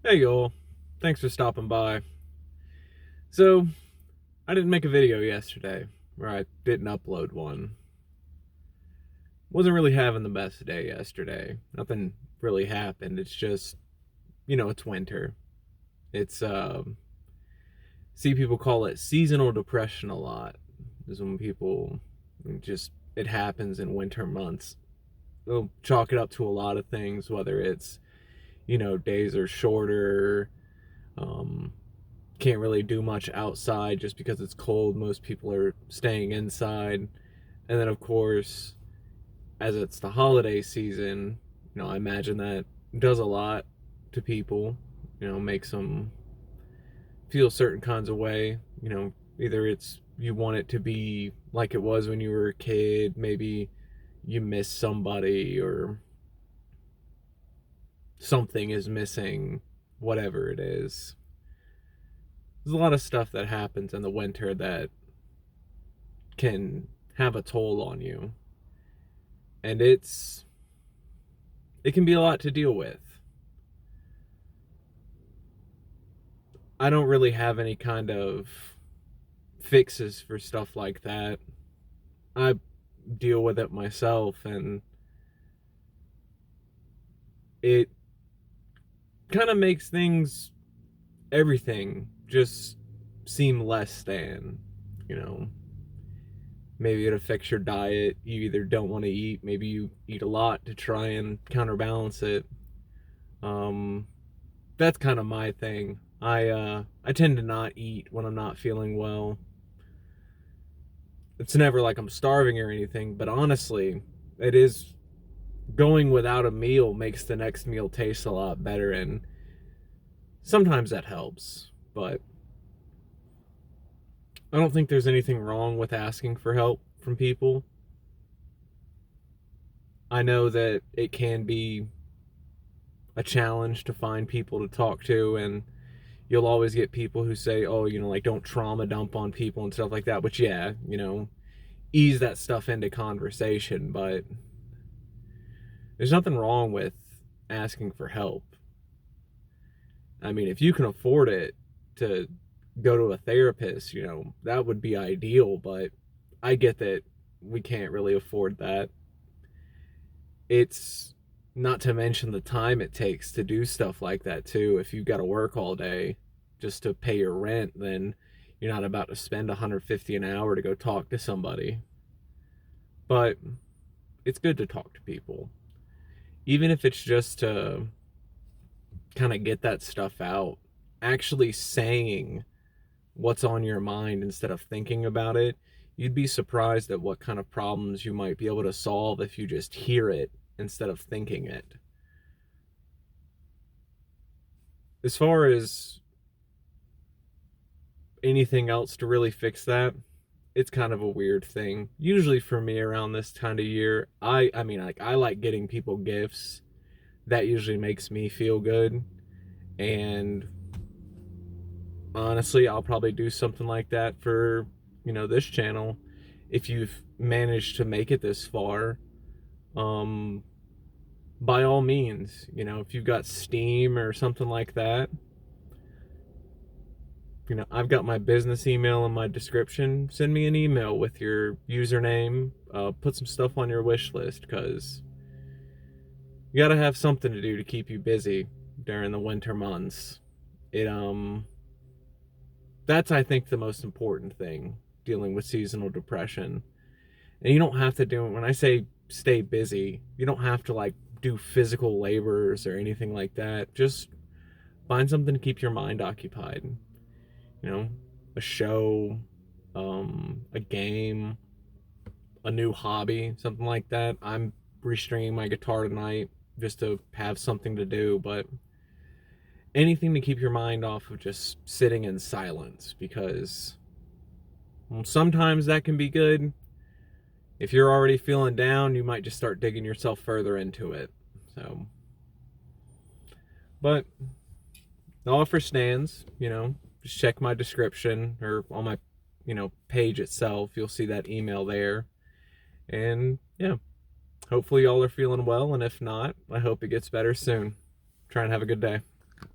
Hey y'all, thanks for stopping by. So, I didn't make a video yesterday, or I didn't upload one. Wasn't really having the best day yesterday. Nothing really happened. It's just, it's winter. It's, see people call it seasonal depression a lot. Is when people just, it happens in winter months. They'll chalk it up to a lot of things, whether it's, days are shorter, um, can't really do much outside just because it's cold. Most people are staying inside. And then, of course, as it's the holiday season, I imagine that does a lot to people, makes them feel certain kinds of way. Either it's you want it to be like it was when you were a kid, maybe you miss somebody or something is missing, whatever it is. There's a lot of stuff that happens in the winter that can have a toll on you. And it can be a lot to deal with. I don't really have any kind of fixes for stuff like that. I deal with it myself, and it kind of makes everything just seem less than, you know. Maybe it affects your diet. You either don't want to eat, maybe you eat a lot to try and counterbalance it. Um, that's kind of my thing. I tend to not eat when I'm not feeling well. It's never like I'm starving or anything, but honestly, it is going without a meal makes the next meal taste a lot better, and sometimes that helps. But I don't think there's anything wrong with asking for help from people. I know that it can be a challenge to find people to talk to, and you'll always get people who say, oh, like don't trauma dump on people and stuff like that, which, yeah, ease that stuff into conversation, but there's nothing wrong with asking for help. I mean, if you can afford it to go to a therapist, that would be ideal, but I get that we can't really afford that. It's not to mention the time it takes to do stuff like that, too. If you've got to work all day just to pay your rent, then you're not about to spend 150 an hour to go talk to somebody. But it's good to talk to people, even if it's just to kind of get that stuff out. Actually saying what's on your mind instead of thinking about it, you'd be surprised at what kind of problems you might be able to solve if you just hear it instead of thinking it. As far as anything else to really fix that, it's kind of a weird thing. Usually for me around this time of year, I mean, like, I like getting people gifts. That usually makes me feel good. And honestly, I'll probably do something like that for, this channel. If you've managed to make it this far, um, by all means, if you've got Steam or something like that, I've got my business email in my description. Send me an email with your username. Put some stuff on your wish list, because you gotta have something to do to keep you busy during the winter months. It That's, I think, the most important thing dealing with seasonal depression. And you don't have to do it. When I say stay busy, you don't have to like do physical labors or anything like that. Just find something to keep your mind occupied. You know, a show, a game, a new hobby, something like that. I'm restringing my guitar tonight just to have something to do, but anything to keep your mind off of just sitting in silence, because sometimes that can be good. If you're already feeling down, you might just start digging yourself further into it. So, but the offer stands, just check my description or on my, page itself. You'll see that email there. And yeah, hopefully y'all are feeling well. And if not, I hope it gets better soon. Try and have a good day.